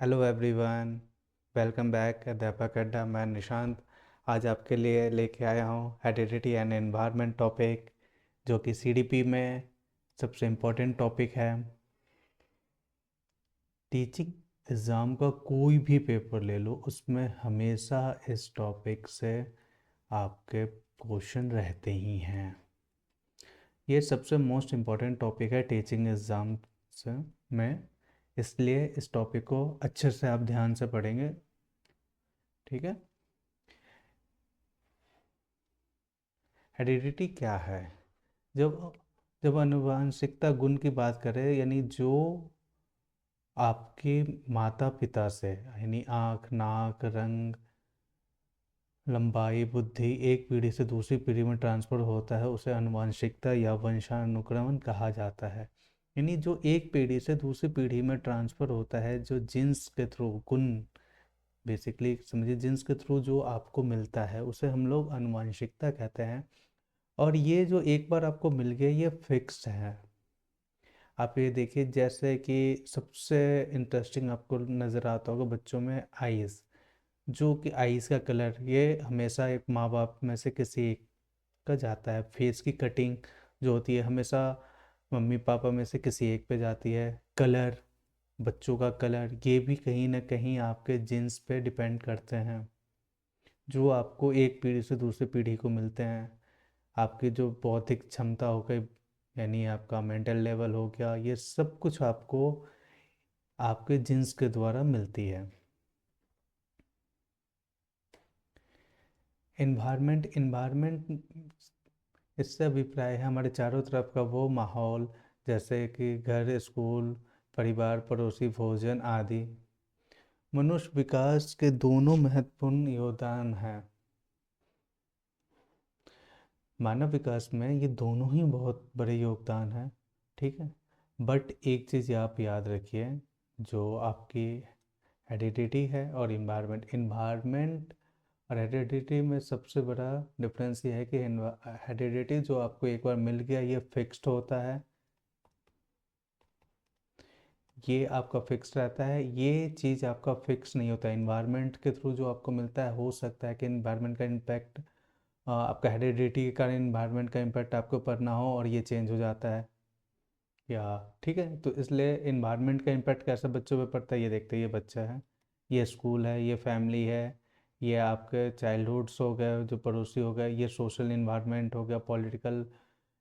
Hello everyone, welcome back अध्यापक अड्डा। मैं निशांत आज आपके लिए लेके आया हूँ हेरिडिटी एंड एनवायरनमेंट टॉपिक, जो कि सीडीपी में सबसे इम्पोर्टेंट टॉपिक है। टीचिंग एग्ज़ाम का कोई भी पेपर ले लो, उसमें हमेशा इस टॉपिक से आपके क्वेश्चन रहते ही हैं। ये सबसे मोस्ट इम्पॉर्टेंट टॉपिक है टीचिंग एग्ज़ाम से में, इसलिए इस टॉपिक को अच्छे से आप ध्यान से पढ़ेंगे। ठीक है। हेरिडिटी क्या है? जब जब आनुवांशिकता गुण की बात करें, यानी जो आपके माता पिता से, यानी आँख, नाक, रंग, लंबाई, बुद्धि एक पीढ़ी से दूसरी पीढ़ी में ट्रांसफ़र होता है, उसे आनुवांशिकता या वंशानुक्रमण कहा जाता है। यानी जो एक पीढ़ी से दूसरी पीढ़ी में ट्रांसफ़र होता है, जो जीन्स के थ्रू, गुण बेसिकली समझिए, जीन्स के थ्रू जो आपको मिलता है उसे हम लोग आनुवांशिकता कहते हैं। और ये जो एक बार आपको मिल गया, ये फिक्स है। आप ये देखिए, जैसे कि सबसे इंटरेस्टिंग आपको नज़र आता होगा बच्चों में आईज़, जो कि आईज़ का कलर ये हमेशा एक माँ बाप में से किसी एक का जाता है। फेस की कटिंग जो होती है हमेशा मम्मी पापा में से किसी एक पे जाती है। कलर, बच्चों का कलर, ये भी कहीं ना कहीं आपके जीन्स पे डिपेंड करते हैं, जो आपको एक पीढ़ी से दूसरी पीढ़ी को मिलते हैं। आपकी जो बौद्धिक क्षमता हो गई, यानी आपका मेंटल लेवल हो गया, ये सब कुछ आपको आपके जीन्स के द्वारा मिलती है। इन्वायरमेंट इन्वायरमेंट इससे अभिप्राय है हमारे चारों तरफ का वो माहौल, जैसे कि घर, स्कूल, परिवार, पड़ोसी, भोजन आदि। मनुष्य विकास के दोनों महत्वपूर्ण योगदान हैं। मानव विकास में ये दोनों ही बहुत बड़े योगदान हैं। ठीक है। बट एक चीज़ आप याद रखिए, जो आपकी हेरिडिटी है और इन्वायरमेंट इन्वायरमेंट और हेरिडिटी में सबसे बड़ा डिफरेंस ये है कि हेरिडिटी जो आपको एक बार मिल गया, ये फिक्स्ड होता है, ये आपका फिक्स रहता है। ये चीज़ आपका फिक्स नहीं होता है। इन्वायरमेंट के थ्रू जो आपको मिलता है, हो सकता है कि इन्वायरमेंट का इम्पैक्ट, आपका हेरिडिटी के कारण इन्वायरमेंट का इम्पैक्ट आपके ऊपर ना हो और ये चेंज हो जाता है। या ठीक है, तो इसलिए इन्वायरमेंट का इम्पैक्ट कैसे बच्चों पे पड़ता है, ये देखते हैं। ये बच्चा है, ये स्कूल है, ये फैमिली है, ये आपके चाइल्डहुड्स हो गए, जो पड़ोसी हो गए, ये सोशल इन्वायरमेंट हो गया, पॉलिटिकल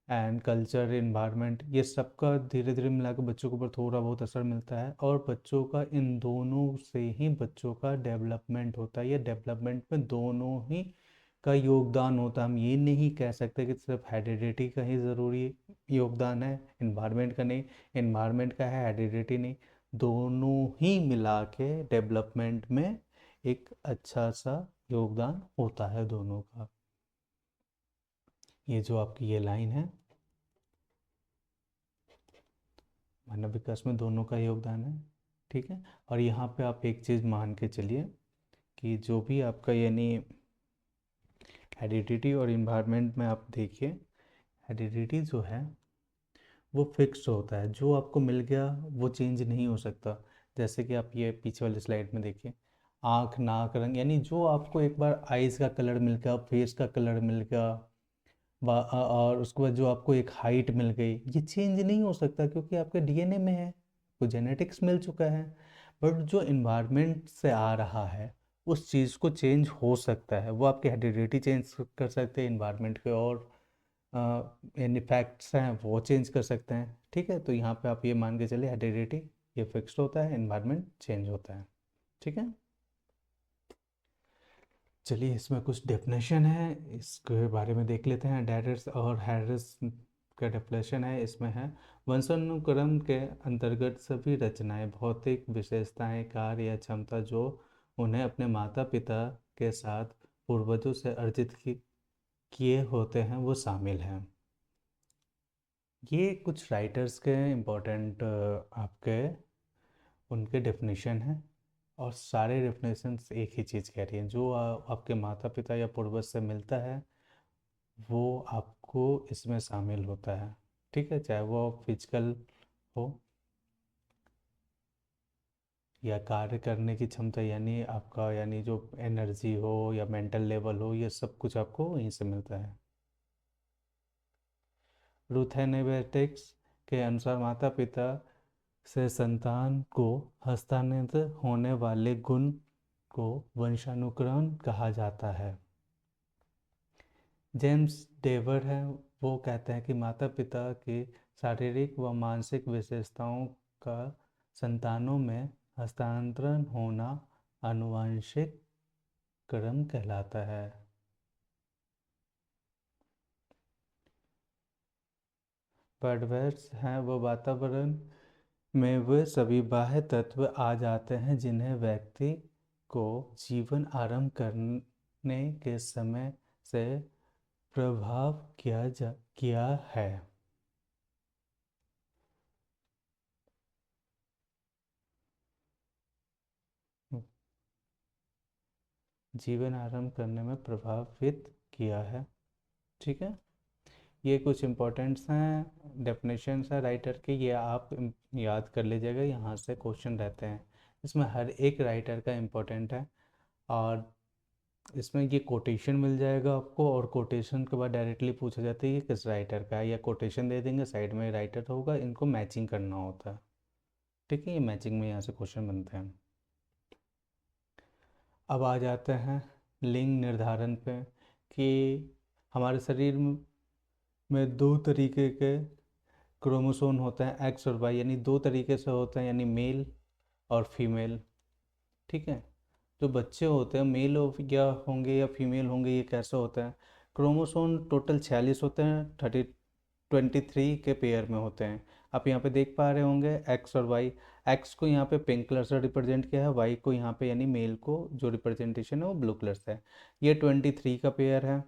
एंड कल्चर इन्वायरमेंट, ये सबका धीरे धीरे मिला के बच्चों के ऊपर थोड़ा बहुत असर मिलता है। और बच्चों का इन दोनों से ही बच्चों का डेवलपमेंट होता है। ये डेवलपमेंट में दोनों ही का योगदान होता है। हम ये नहीं कह सकते कि सिर्फ हेरिडिटी का ही ज़रूरी योगदान है, इन्वायरमेंट का नहीं। इन्वायरमेंट का है, हेरिडिटी नहीं। दोनों ही मिला के डेवलपमेंट में एक अच्छा सा योगदान होता है दोनों का। ये जो आपकी ये लाइन है, मानव विकास में दोनों का योगदान है। ठीक है। और यहाँ पे आप एक चीज़ मान के चलिए कि जो भी आपका, यानी हेरिडिटी और इन्वायरमेंट में आप देखिए, हेरिडिटी जो है वो फिक्स होता है, जो आपको मिल गया वो चेंज नहीं हो सकता। जैसे कि आप ये पीछे वाली स्लाइड में देखिए, आँख, नाक, रंग, यानी जो आपको एक बार आइज़ का कलर मिल गया, फेस का कलर मिल गया, और उसके बाद जो आपको एक हाइट मिल गई, ये चेंज नहीं हो सकता क्योंकि आपके डीएनए में है, वो जेनेटिक्स मिल चुका है। बट जो इन्वायरमेंट से आ रहा है, उस चीज़ को चेंज हो सकता है। वो आपकी हेरिडिटी चेंज कर सकते हैं, इन्वायरमेंट के और यानी फैक्ट्स हैं वो चेंज कर सकते हैं। ठीक है, तो यहाँ पे आप ये मान के चलिए, हेरिडिटी ये फिक्स्ड होता है, इन्वायरमेंट चेंज होता है। ठीक है। चलिए, इसमें कुछ डेफिनेशन है, इसके बारे में देख लेते हैं। डैरिस और हैरिस का डेफिनेशन है, इसमें है, वंशानुक्रम के अंतर्गत सभी रचनाएं, भौतिक विशेषताएं, कार्य या क्षमता जो उन्हें अपने माता पिता के साथ पूर्वजों से अर्जित किए होते हैं, वो शामिल हैं। ये कुछ राइटर्स के इम्पोर्टेंट आपके उनके डेफिनेशन हैं। और सारे डेफिनेशंस एक ही चीज़ कह रही हैं, जो आपके माता पिता या पूर्वज से मिलता है वो आपको इसमें शामिल होता है। ठीक है, चाहे वो फिजिकल हो, या कार्य करने की क्षमता, यानी आपका यानी जो एनर्जी हो या मेंटल लेवल हो, ये सब कुछ आपको वहीं से मिलता है। रूथेनेबेटिक्स के अनुसार माता पिता से संतान को हस्तांतरित होने वाले गुण को वंशानुक्रमण कहा जाता है। जेम्स डेवर है, वो कहते हैं कि माता पिता की शारीरिक व मानसिक विशेषताओं का संतानों में हस्तांतरण होना आनुवंशिक क्रम कहलाता है। बर्डवेट्स हैं, वो वातावरण में वे सभी बाह्य तत्व आ जाते हैं जिन्हें व्यक्ति को जीवन आरंभ करने के समय से प्रभाव किया है। जीवन आरंभ करने में प्रभावित किया है। ठीक है, ये कुछ इम्पोर्टेंट्स हैं, डेफिनेशंस हैं राइटर की, ये आप याद कर लीजिएगा, यहाँ से क्वेश्चन रहते हैं। इसमें हर एक राइटर का इम्पोर्टेंट है, और इसमें ये कोटेशन मिल जाएगा आपको, और कोटेशन के बाद डायरेक्टली पूछा जाता है कि किस राइटर का है, या कोटेशन दे देंगे, साइड में राइटर होगा, इनको मैचिंग करना होता है। ठीक है, ये मैचिंग में यहाँ से क्वेश्चन बनते हैं। अब आ जाते हैं लिंग निर्धारण पे, कि हमारे शरीर में दो तरीके के क्रोमोसोम होते हैं, एक्स और वाई, यानी दो तरीके से होते हैं, यानी मेल और फीमेल। ठीक है, जो बच्चे होते हैं मेल या होंगे या फीमेल होंगे, ये कैसे होता है? क्रोमोसोम टोटल 46 होते हैं, 23 के पेयर में होते हैं। आप यहाँ पे देख पा रहे होंगे एक्स और वाई। एक्स को यहाँ पे पिंक कलर से रिप्रेजेंट किया है, वाई को यहाँ पे यानी मेल को जो रिप्रेजेंटेशन है वो ब्लू कलर से है। ये 23 का पेयर है।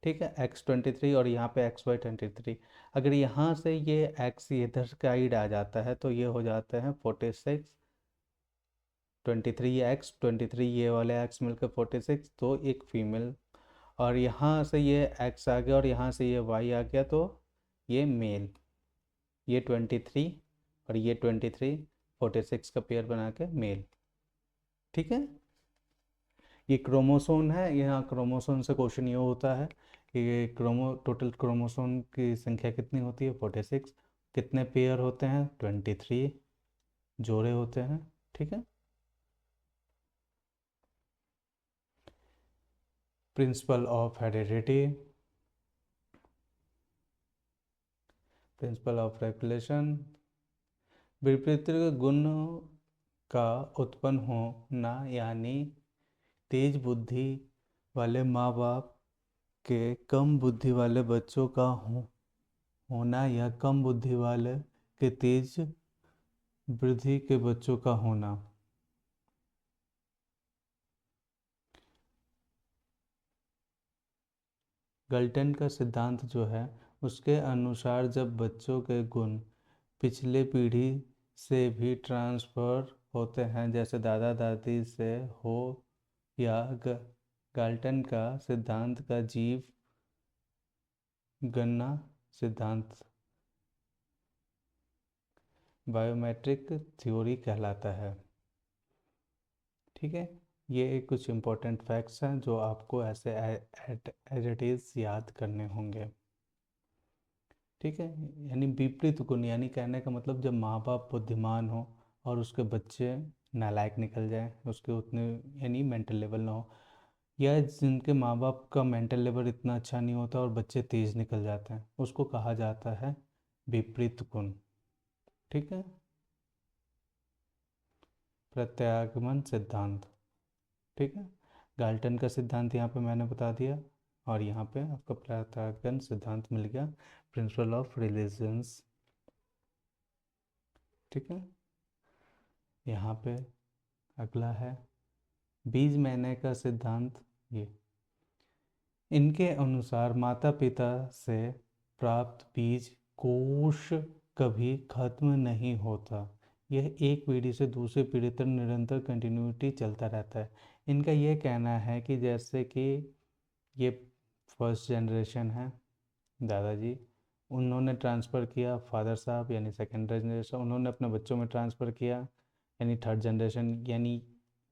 ठीक है, X23 और यहाँ पे XY23। अगर यहाँ से ये X इधर साइड आ जाता है तो ये हो जाते हैं 46, 23 ये वाले X मिलकर 46, तो एक फीमेल। और यहाँ से ये X आ गया और यहाँ से ये Y आ गया, तो ये मेल। ये 23 और ये 23, 46 का पेयर बना के मेल। ठीक है, ये क्रोमोसोम है। यहाँ क्रोमोसोम से क्वेश्चन ये होता है कि टोटल क्रोमोसोम की संख्या कितनी होती है? 46। कितने पेयर होते हैं? 23 जोड़े होते हैं। ठीक है, principle of heredity, principle of regulation, विपरीत गुण का उत्पन्न होना, यानी तेज बुद्धि वाले माँ बाप के कम बुद्धि वाले बच्चों का होना, या कम बुद्धि वाले के तेज वृद्धि के बच्चों का होना। गल्टन का सिद्धांत जो है, उसके अनुसार जब बच्चों के गुण पिछले पीढ़ी से भी ट्रांसफ़र होते हैं, जैसे दादा दादी से हो, या गाल्टन का सिद्धांत का जीव गणना सिद्धांत बायोमेट्रिक थ्योरी कहलाता है। ठीक है, ये कुछ इम्पोर्टेंट फैक्ट्स हैं जो आपको ऐसे एज इट इज़ याद करने होंगे। ठीक है, यानी विपरीत गुण, यानी कहने का मतलब जब माँ बाप बुद्धिमान हो और उसके बच्चे नालायक निकल जाए, उसके उतने यानी मेंटल लेवल ना हो, या जिनके माँ बाप का मेंटल लेवल इतना अच्छा नहीं होता और बच्चे तेज निकल जाते हैं, उसको कहा जाता है विपरीत गुण। ठीक है, प्रत्यागमन सिद्धांत। ठीक है, गाल्टन का सिद्धांत यहाँ पे मैंने बता दिया, और यहाँ पे आपका प्रत्यागमन सिद्धांत मिल गया, प्रिंसिपल ऑफ रिलीजन्स। ठीक है, यहाँ पे अगला है बीज मैने का सिद्धांत। ये इनके अनुसार माता पिता से प्राप्त बीज कोश कभी खत्म नहीं होता, यह एक पीढ़ी से दूसरी पीढ़ी तक निरंतर कंटिन्यूटी चलता रहता है। इनका ये कहना है कि जैसे कि ये फर्स्ट जनरेशन है, दादाजी, उन्होंने ट्रांसफ़र किया, फादर साहब यानी सेकेंड जनरेशन, उन्होंने अपने बच्चों में ट्रांसफ़र किया, यानी थर्ड जनरेशन, यानी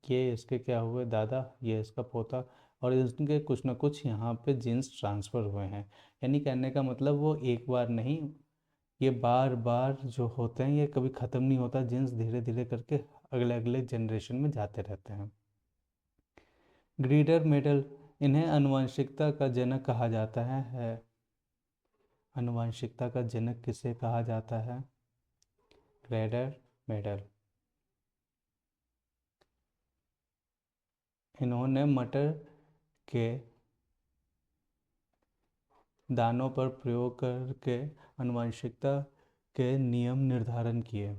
ये इसके क्या हुए दादा, ये इसका पोता, और इनके कुछ ना कुछ यहाँ पे जीन्स ट्रांसफ़र हुए हैं। यानी कहने का मतलब वो एक बार नहीं, ये बार बार जो होते हैं ये कभी ख़त्म नहीं होता, जीन्स धीरे धीरे करके अगले अगले जनरेशन में जाते रहते हैं। ग्रीडर मेडल, इन्हें आनुवंशिकता का जनक कहा जाता है। आनुवंशिकता का जनक किसे कहा जाता है? Grader medal. इन्होंने मटर के दानों पर प्रयोग करके आनुवंशिकता के नियम निर्धारण किए।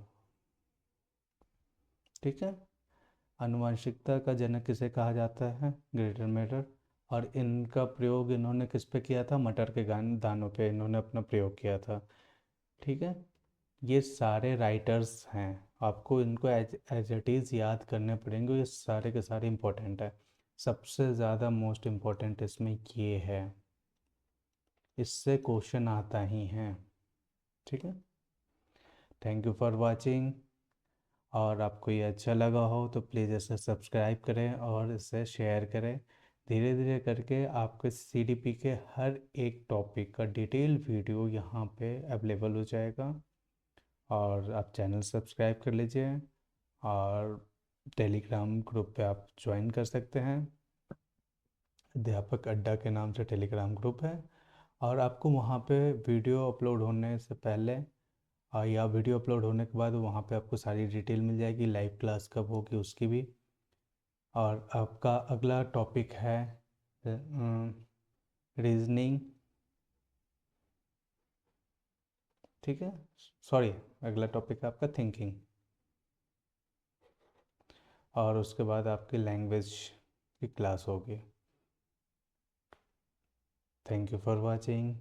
ठीक है, आनुवंशिकता का जनक किसे कहा जाता है? Greater medal. और इनका प्रयोग इन्होंने किस पे किया था? मटर के दानों पे इन्होंने अपना प्रयोग किया था। ठीक है, ये सारे राइटर्स हैं, आपको इनको एज इट इज़ याद करने पड़ेंगे, ये सारे के सारे इम्पोर्टेंट है। सबसे ज़्यादा मोस्ट इम्पोर्टेंट इसमें ये है, इससे क्वेश्चन आता ही है। ठीक है, थैंक यू फॉर वाचिंग। और आपको ये अच्छा लगा हो तो प्लीज़ इसे सब्सक्राइब करें और इसे शेयर करें। धीरे धीरे करके आपके सीडीपी के हर एक टॉपिक का डिटेल वीडियो यहाँ पे अवेलेबल हो जाएगा। और आप चैनल सब्सक्राइब कर लीजिए और टेलीग्राम ग्रुप पे आप ज्वाइन कर सकते हैं। अध्यापक अड्डा के नाम से टेलीग्राम ग्रुप है, और आपको वहाँ पे वीडियो अपलोड होने से पहले या वीडियो अपलोड होने के बाद वहाँ पे आपको सारी डिटेल मिल जाएगी, लाइव क्लास कब होगी उसकी भी। और आपका अगला टॉपिक है रीजनिंग। ठीक है, सॉरी, अगला टॉपिक है आपका थिंकिंग, और उसके बाद आपकी लैंग्वेज की क्लास होगी। Thank you for watching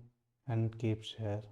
and keep share.